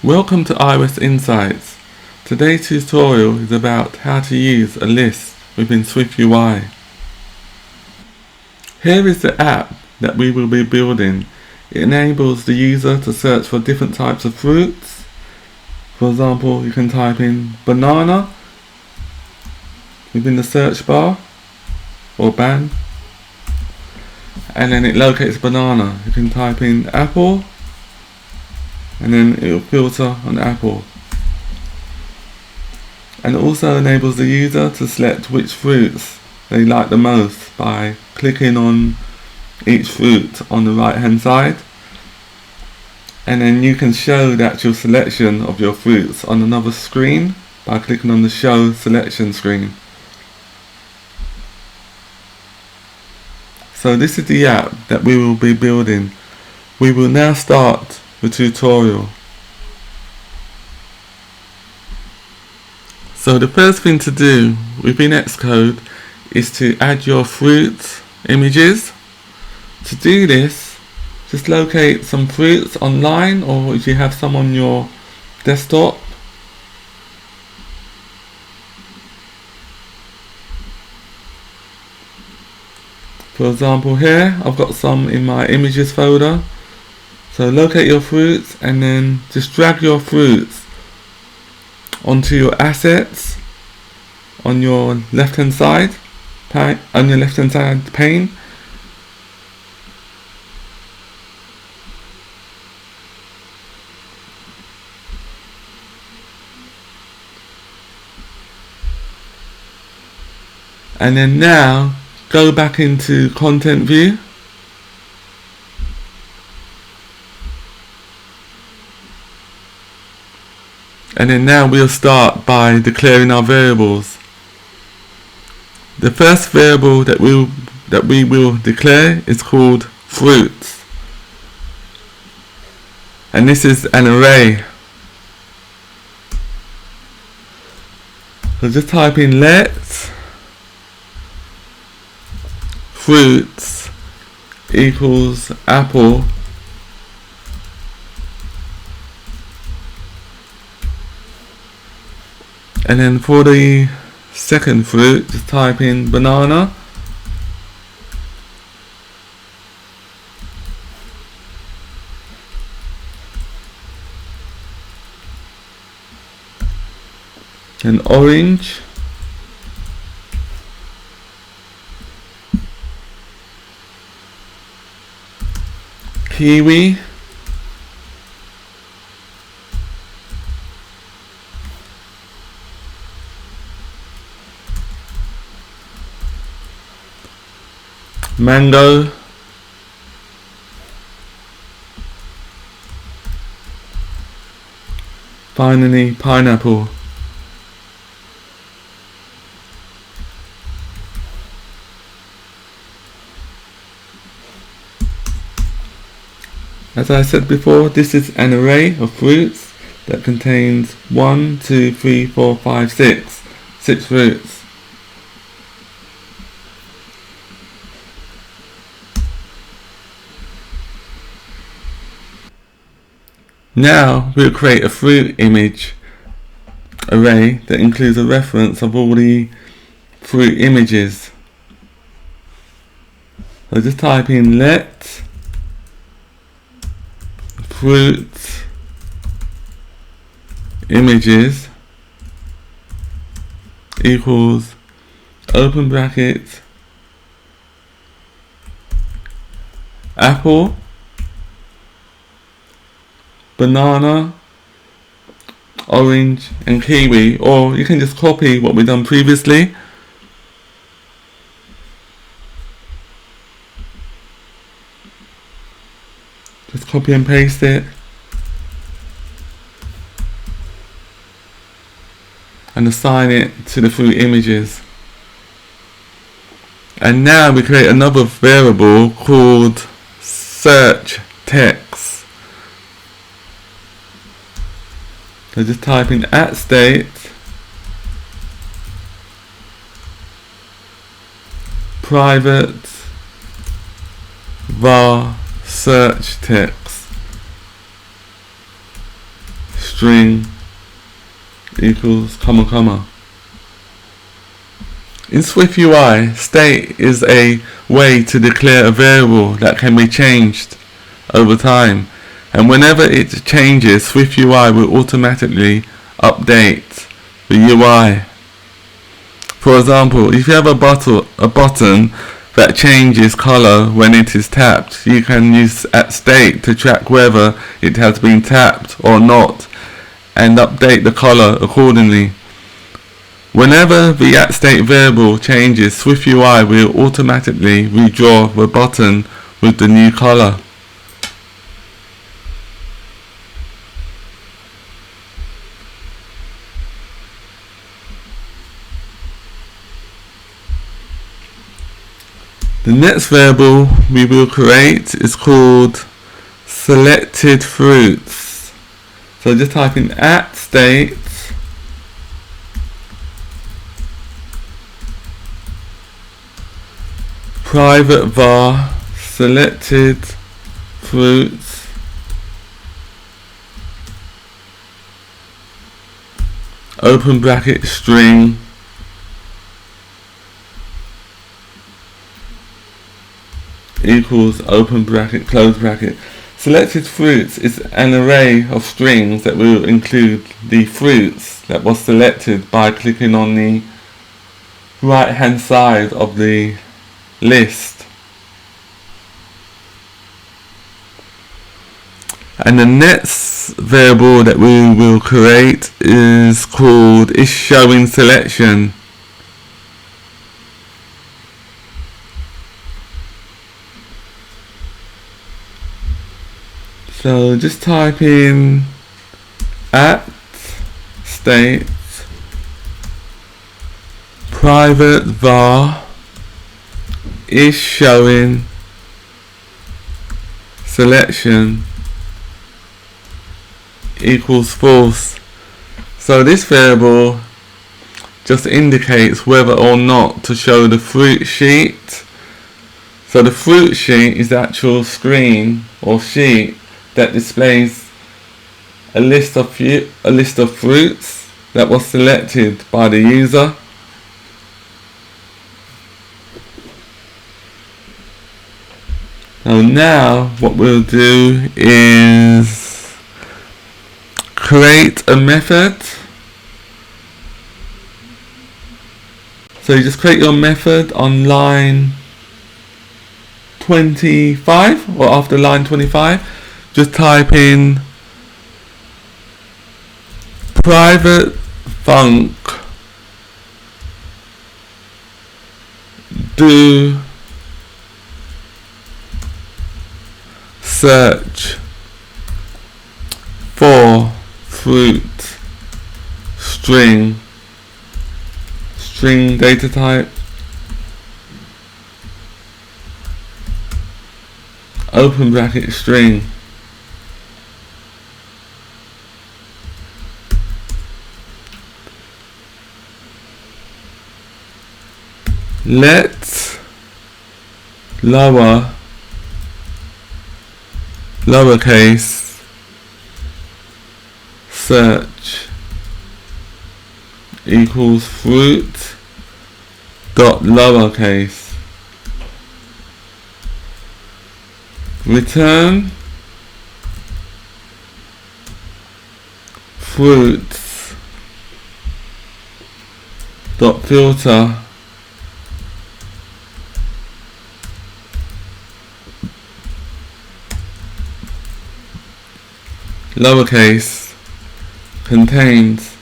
Welcome to iOS Insights. Today's tutorial is about how to use a list within SwiftUI. Here is the app that we will be building. It enables the user to search for different types of fruits. For example, you can type in banana within the search bar or ban, and then it locates banana. You can type in apple, and then it will filter on apple. And it also enables the user to select which fruits they like the most by clicking on each fruit on the right hand side, and then you can show the actual selection of your fruits on another screen by clicking on the show selection screen. So this is the app that we will be building. We will now start the tutorial. So the first thing to do within Xcode is to add your fruit images. To do this, just locate some fruits online, or if you have some on your desktop. For example, here I've got some in my images folder. So locate your fruits and then just drag your fruits onto your assets on your left hand side pane. And then now go back into content view. And then now we'll start by declaring our variables. The first variable that we will declare is called fruits. And this is an array. So just type in let fruits equals apple, and then for the second fruit just type in banana, and orange, kiwi, mango, finally pineapple. As I said before, this is an array of fruits that contains 1, 2, 3, 4, 5, 6 fruits. Now we'll create a fruit image array that includes a reference of all the fruit images. So just type in let fruit images equals open bracket apple, banana, orange and kiwi, or you can just copy what we've done previously. Just copy and paste it and assign it to the fruit images. And now we create another variable called search text. So just type in @state private var search text string equals comma comma. In SwiftUI, state is a way to declare a variable that can be changed over time, and whenever it changes, SwiftUI will automatically update the UI. For example, if you have a button that changes color when it is tapped, you can use @state to track whether it has been tapped or not and update the color accordingly. Whenever the @state variable changes, SwiftUI will automatically redraw the button with the new color. The next variable we will create is called selected fruits. So just type in @state private var selected fruits open bracket string equals open bracket close bracket. Selected fruits is an array of strings that will include the fruits that was selected by clicking on the right hand side of the list. And the next variable that we will create is called isShowingSelection. So just type in @state private var isShowingSelection equals false. So this variable just indicates whether or not to show the fruit sheet. So the fruit sheet is the actual screen or sheet that displays a list of fruits that was selected by the user. So now what we'll do is create a method. So you just create your method on line 25 or after line 25. Just type in private func do search for fruit string data type open bracket string. Let lowercase search equals fruit dot lowercase return fruits dot filter lowercase contains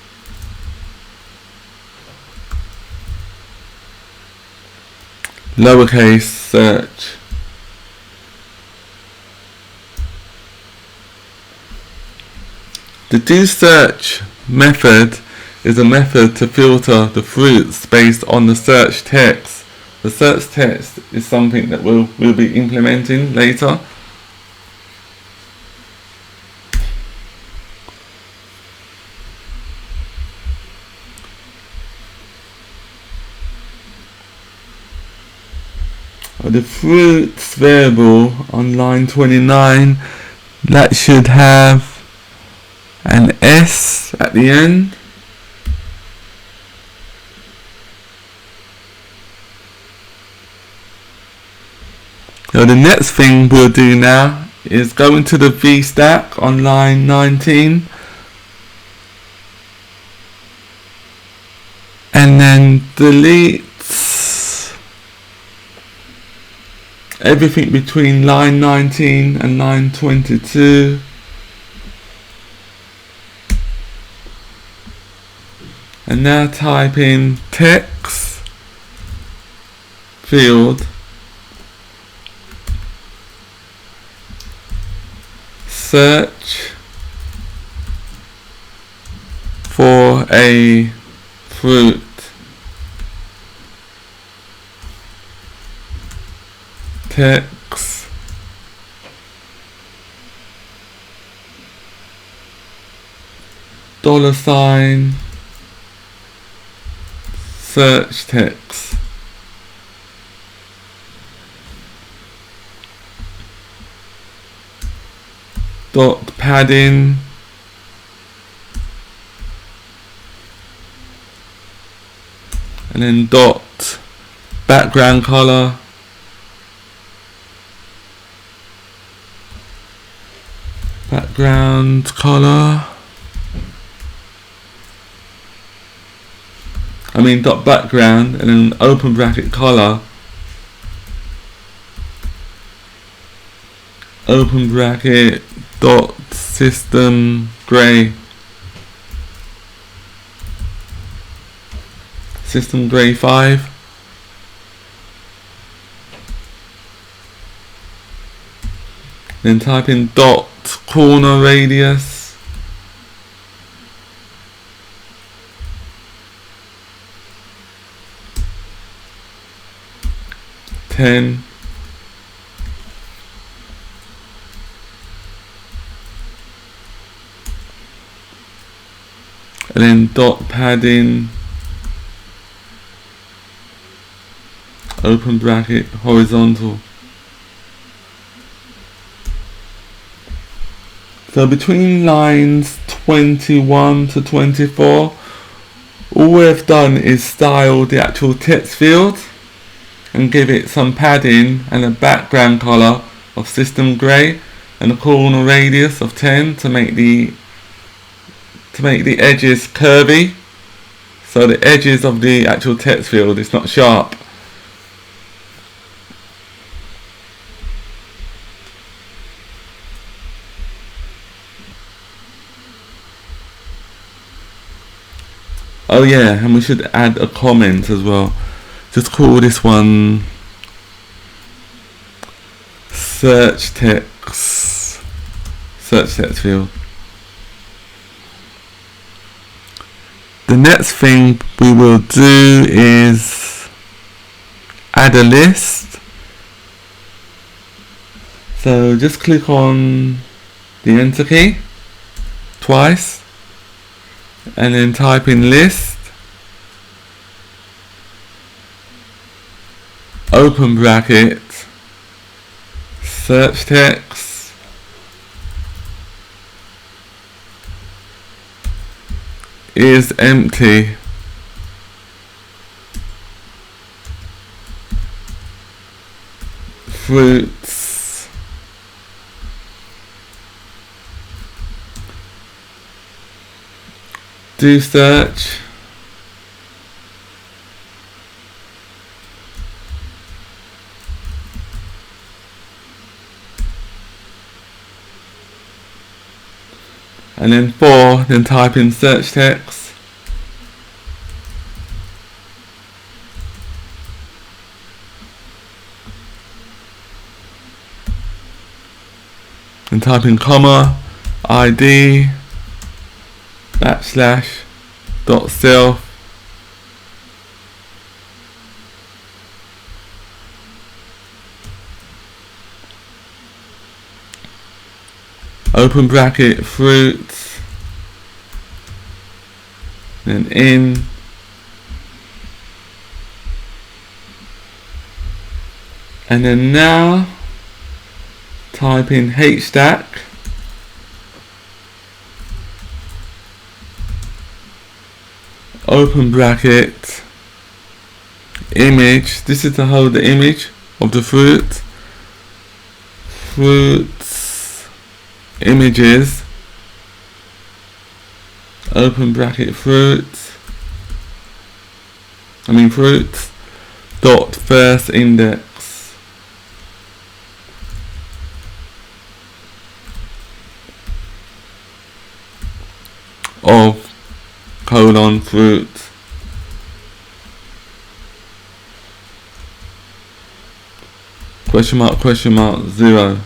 lowercase search. The doSearch method is a method to filter the fruits based on the search text. The search text is something that we'll be implementing later. The fruits variable on line 29, that should have and S at the end. So the next thing we'll do now is go into the VStack on line 19 and then delete everything between line 19 and line 22. And now type in text field search for a fruit. Text $, search text. Dot padding and then dot background color dot background and then open bracket color, open bracket dot system gray 5, then type in dot corner radius 10, and then dot padding open bracket horizontal. So between lines 21 to 24, all we've done is style the actual text field and give it some padding and a background color of system grey and a corner radius of 10 to make the edges curvy, so the edges of the actual text field is not sharp. Oh yeah, and we should add a comment as well. Just call this one search text field. The next thing we will do is add a list. So just click on the enter key twice and then type in list, open bracket, search text, is empty, fruits, do search, and then 4, then type in search text, and type in comma, ID, /, dot self, open bracket, fruits, then in, and then now type in hstack open bracket, image. This is to hold the image of the fruit. Fruits, images, open bracket, fruits, dot first index of colon fruit. Question mark, 0.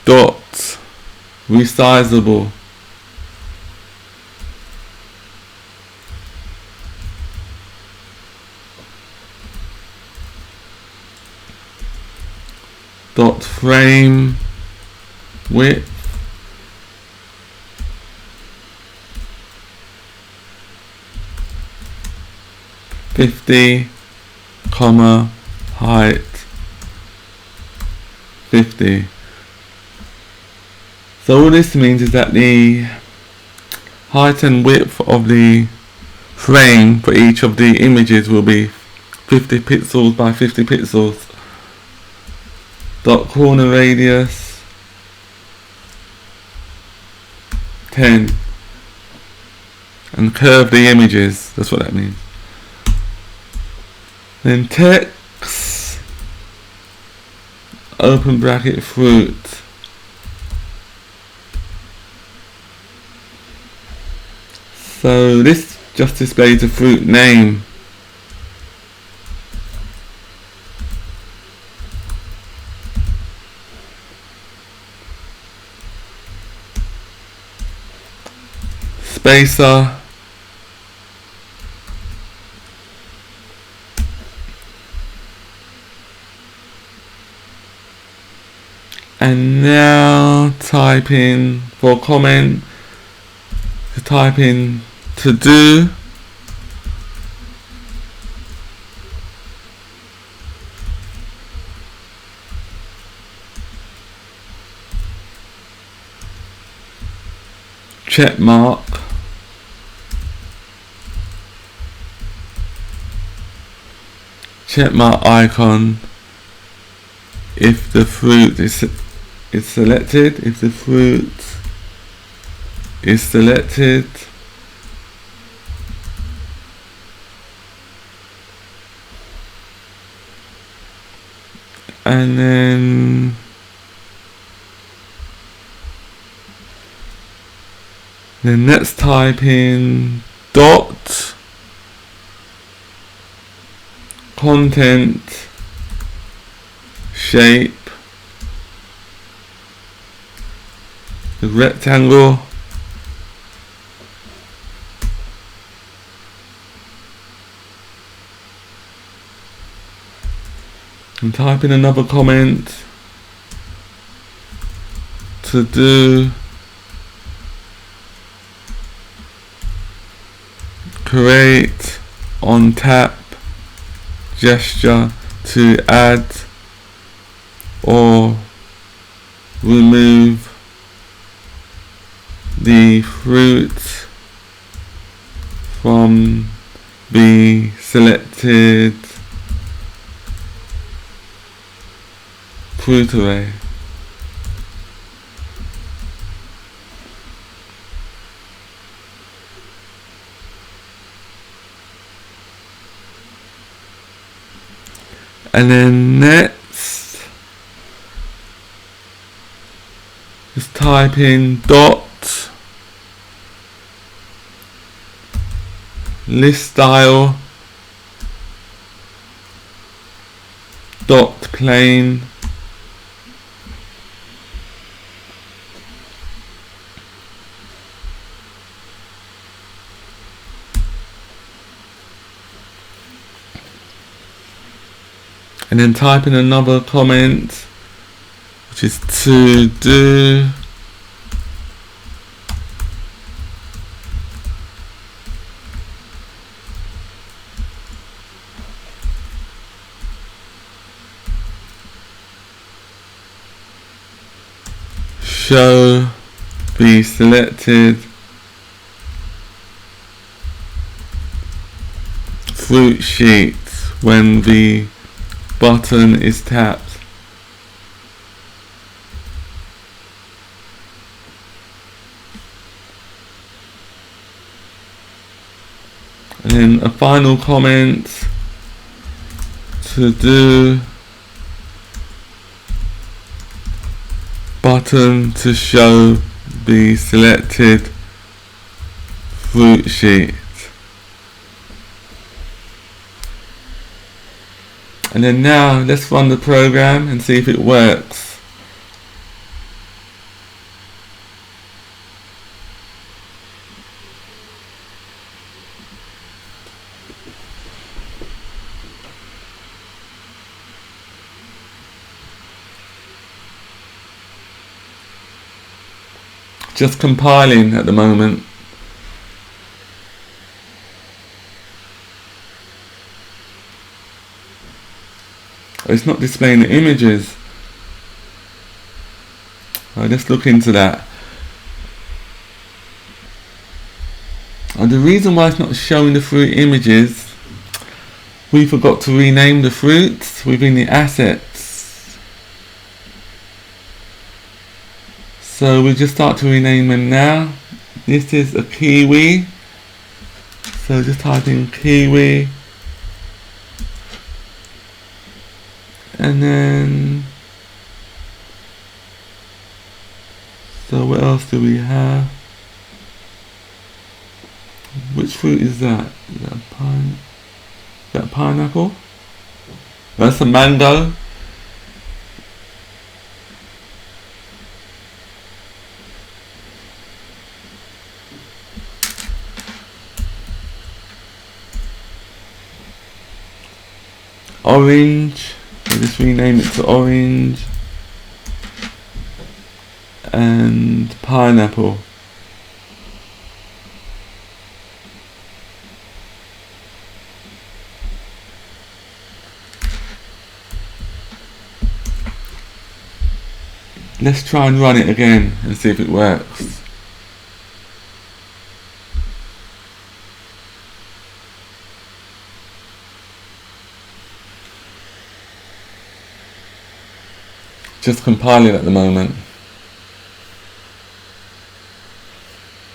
Dot resizable. Dot frame width. Comma height 50. So all this means is that the height and width of the frame for each of the images will be 50 pixels by 50 pixels. Dot corner radius 10. And curve the images, that's what that means. Then text, open bracket, fruit. So this just displays the fruit name. Spacer. And now type in, for comment, to type in to do. Check mark. Check mark icon if the fruit is selected. If the fruit is selected, and then let's type in dot content shape, the rectangle, and type in another comment to do create on tap gesture to add or remove the fruit from the selected fruit array. And then next, just type in dot list style dot plain and then type in another comment, which is to do show be selected fruit sheet when the button is tapped. And then a final comment to do button to show the selected fruit sheet. And then now let's run the program and see if it works. Just compiling at the moment. It's not displaying the images. Let's look into that. And the reason why it's not showing the fruit images, we forgot to rename the fruits within the assets. So we just start to rename them now. This is a kiwi. So just type in kiwi. And then, so what else do we have? Which fruit is that? Is that pineapple? That's a mango. Orange. So just rename it to orange. And pineapple. Let's try and run it again and see if it works. Just compiling at the moment.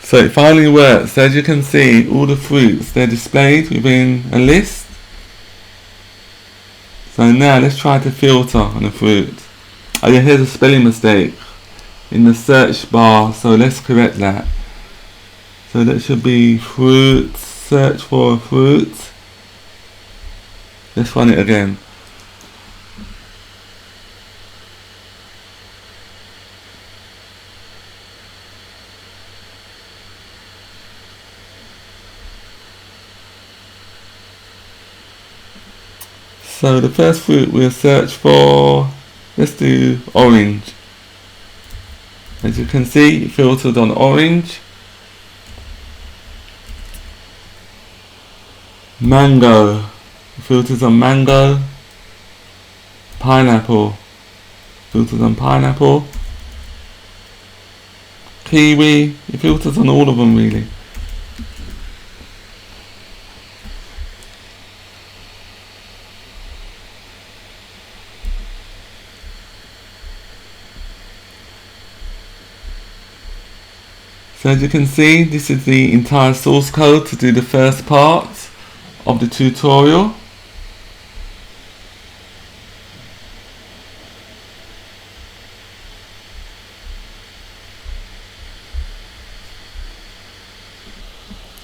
So it finally works. As you can see, all the fruits, they're displayed within a list. So now let's try to filter on a fruit. Oh yeah, here's a spelling mistake in the search bar, so let's correct that. So that should be fruit, search for a fruit. Let's run it again. So the first fruit we'll search for, let's do orange. As you can see, it filtered on orange. Mango, it filters on mango. Pineapple, filters on pineapple. Kiwi, it filters on all of them really. So as you can see, this is the entire source code to do the first part of the tutorial.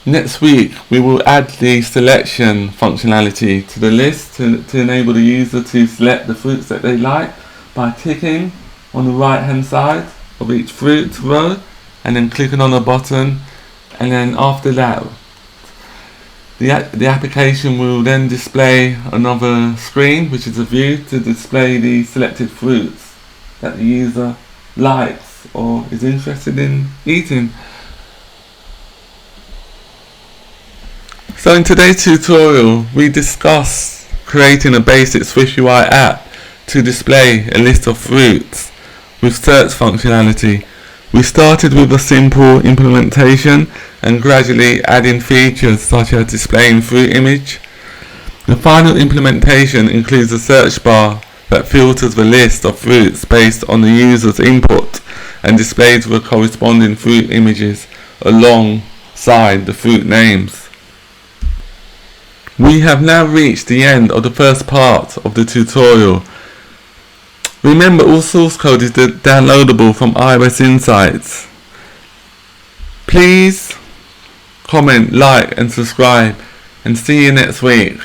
Next week we will add the selection functionality to the list to enable the user to select the fruits that they like by clicking on the right hand side of each fruit row and then clicking on a button, and then after that the application will then display another screen, which is a view to display the selected fruits that the user likes or is interested in eating. So in today's tutorial we discuss creating a basic SwiftUI app to display a list of fruits with search functionality We started with a simple implementation and gradually adding features such as displaying fruit image. The final implementation includes a search bar that filters the list of fruits based on the user's input and displays the corresponding fruit images alongside the fruit names. We have now reached the end of the first part of the tutorial. Remember, all source code is downloadable from iOS Insights. Please comment, like and subscribe, and see you next week.